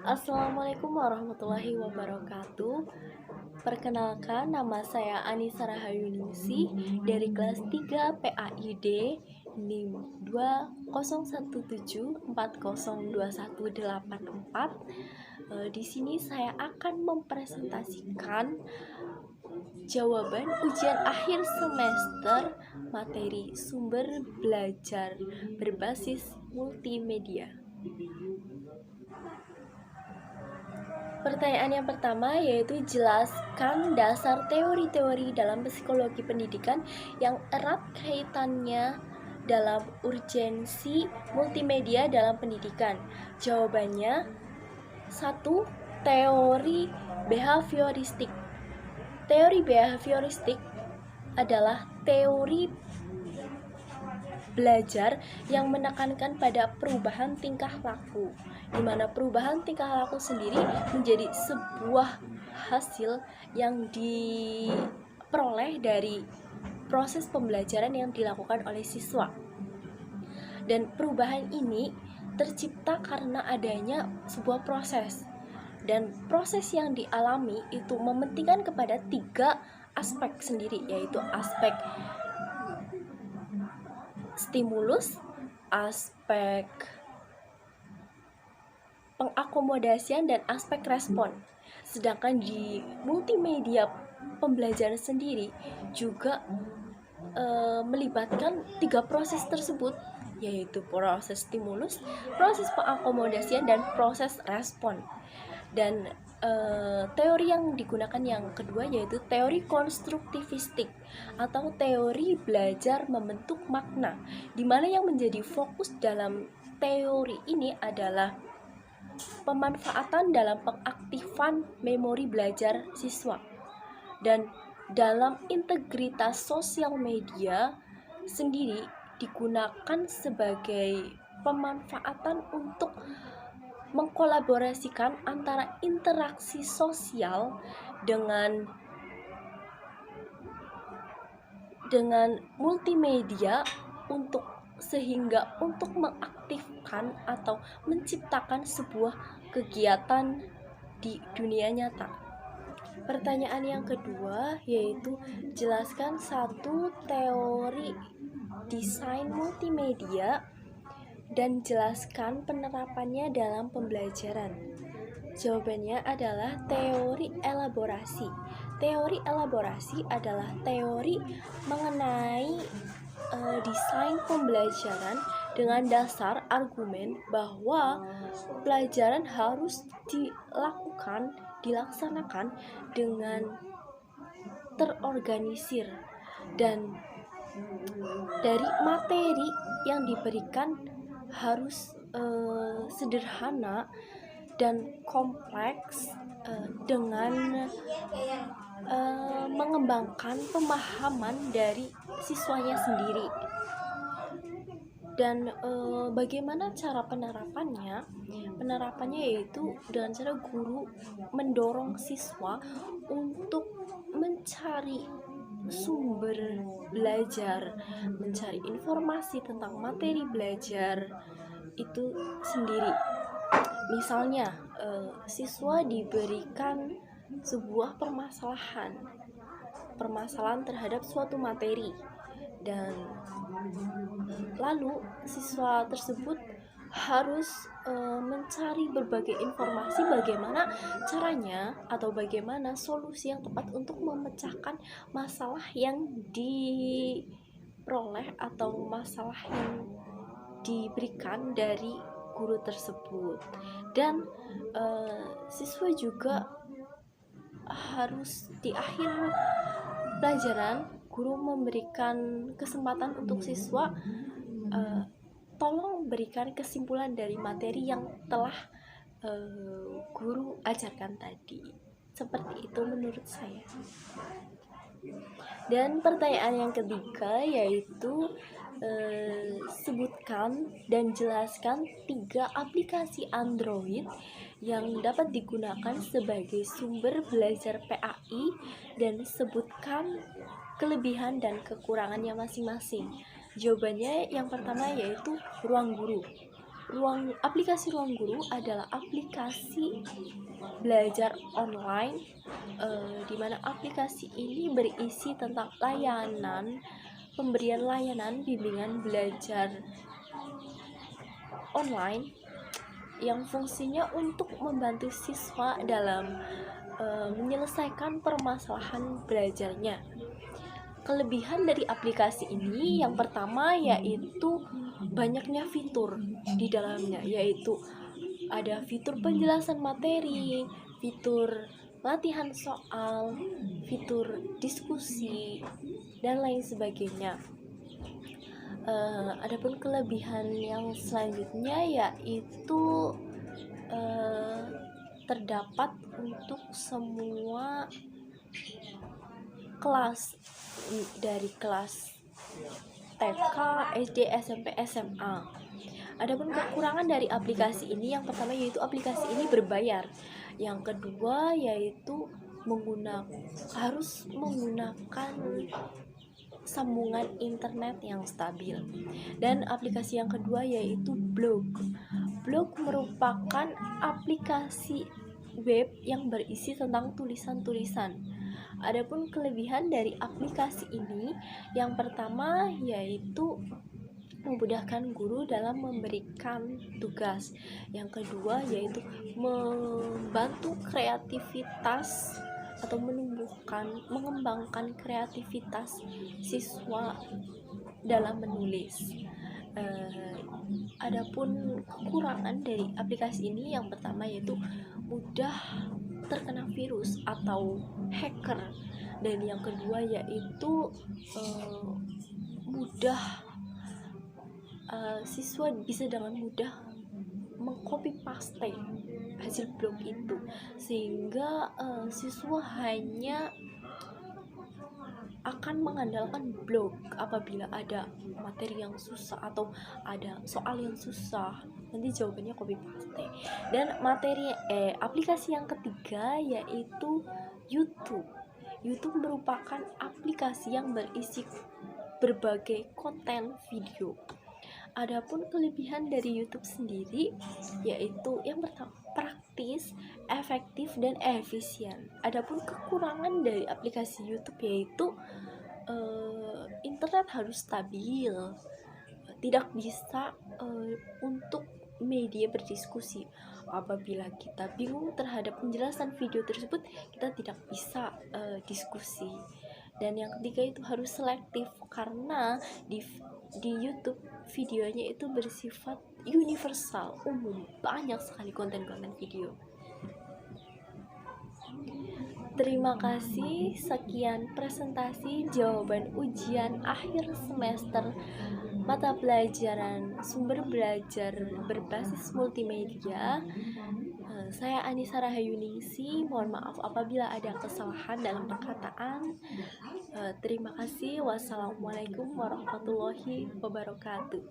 Assalamualaikum warahmatullahi wabarakatuh. Perkenalkan, nama saya Anissa Rahayuningsih dari kelas 3 PAID NIM 20174021184. Di sini saya akan mempresentasikan jawaban ujian akhir semester materi sumber belajar berbasis multimedia. Pertanyaan yang pertama yaitu jelaskan dasar teori-teori dalam psikologi pendidikan yang erat kaitannya dalam urgensi multimedia dalam pendidikan. Jawabannya 1. Teori behavioristik. Teori behavioristik adalah teori belajar yang menekankan pada perubahan tingkah laku, di mana perubahan tingkah laku sendiri menjadi sebuah hasil yang diperoleh dari proses pembelajaran yang dilakukan oleh siswa. Dan perubahan ini tercipta karena adanya sebuah proses. Dan proses yang dialami itu mementingkan kepada 3 aspek sendiri, yaitu aspek stimulus, aspek pengakomodasian, dan aspek respon. Sedangkan di multimedia pembelajaran sendiri juga melibatkan 3 proses tersebut, yaitu proses stimulus, proses pengakomodasian, dan proses respon. Dan teori yang digunakan yang kedua yaitu teori konstruktivistik atau teori belajar membentuk makna, di mana yang menjadi fokus dalam teori ini adalah pemanfaatan dalam pengaktifan memori belajar siswa. Dan dalam integritas sosial media sendiri digunakan sebagai pemanfaatan untuk mengkolaborasikan antara interaksi sosial dengan multimedia sehingga untuk mengaktifkan atau menciptakan sebuah kegiatan di dunia nyata. Pertanyaan yang kedua yaitu jelaskan 1 teori desain multimedia dan jelaskan penerapannya dalam pembelajaran. Jawabannya adalah teori elaborasi. Teori elaborasi adalah teori mengenai desain pembelajaran dengan dasar argumen bahwa pelajaran harus dilaksanakan dengan terorganisir, dan dari materi yang diberikan harus sederhana dan kompleks, dengan mengembangkan pemahaman dari siswanya sendiri. Dan bagaimana cara penerapannya? Penerapannya yaitu dengan cara guru mendorong siswa untuk mencari sumber belajar, mencari informasi tentang materi belajar itu sendiri. Misalnya, siswa diberikan sebuah permasalahan terhadap suatu materi, dan lalu siswa tersebut harus mencari berbagai informasi bagaimana caranya atau bagaimana solusi yang tepat untuk memecahkan masalah yang diperoleh atau masalah yang diberikan dari guru tersebut. Dan siswa juga harus di akhir pelajaran guru memberikan kesempatan untuk siswa tolong berikan kesimpulan dari materi yang telah guru ajarkan tadi. Seperti itu menurut saya. Dan pertanyaan yang ketiga yaitu sebutkan dan jelaskan 3 aplikasi Android yang dapat digunakan sebagai sumber belajar PAI dan sebutkan kelebihan dan kekurangannya masing-masing. Jawabannya yang pertama yaitu Ruang Guru. Aplikasi Ruang Guru adalah aplikasi belajar online, di mana aplikasi ini berisi tentang pemberian layanan bimbingan belajar online yang fungsinya untuk membantu siswa dalam menyelesaikan permasalahan belajarnya. Kelebihan dari aplikasi ini yang pertama yaitu banyaknya fitur di dalamnya, yaitu ada fitur penjelasan materi, fitur latihan soal, fitur diskusi, dan lain sebagainya. Adapun kelebihan yang selanjutnya yaitu terdapat untuk semua kelas, dari kelas TK, SD, SMP, SMA. Adapun kekurangan dari aplikasi ini yang pertama yaitu aplikasi ini berbayar. Yang kedua yaitu harus menggunakan sambungan internet yang stabil. Dan aplikasi yang kedua yaitu Blog. Blog merupakan aplikasi web yang berisi tentang tulisan-tulisan. Adapun kelebihan dari aplikasi ini yang pertama yaitu memudahkan guru dalam memberikan tugas. Yang kedua yaitu membantu kreativitas atau mengembangkan kreativitas siswa dalam menulis. Adapun kekurangan dari aplikasi ini yang pertama yaitu mudah terkena virus atau hacker, dan yang kedua yaitu siswa bisa dengan mudah mengcopy paste hasil blog itu, sehingga siswa hanya akan mengandalkan blog apabila ada materi yang susah atau ada soal yang susah, nanti jawabannya copy paste. Dan aplikasi yang ketiga yaitu YouTube. YouTube merupakan aplikasi yang berisi berbagai konten video. Adapun kelebihan dari YouTube sendiri yaitu yang pertama praktis, efektif, dan efisien. Adapun kekurangan dari aplikasi YouTube yaitu internet harus stabil, tidak bisa untuk media berdiskusi. Apabila kita bingung terhadap penjelasan video tersebut, kita tidak bisa diskusi. Dan yang ketiga itu harus selektif, karena di YouTube videonya itu bersifat universal, umum, banyak sekali konten-konten video. Terima kasih, sekian presentasi jawaban ujian akhir semester mata pelajaran sumber belajar berbasis multimedia. Saya Anissa Rahayuningsi, mohon maaf apabila ada kesalahan dalam perkataan. Terima kasih. Wassalamualaikum warahmatullahi wabarakatuh.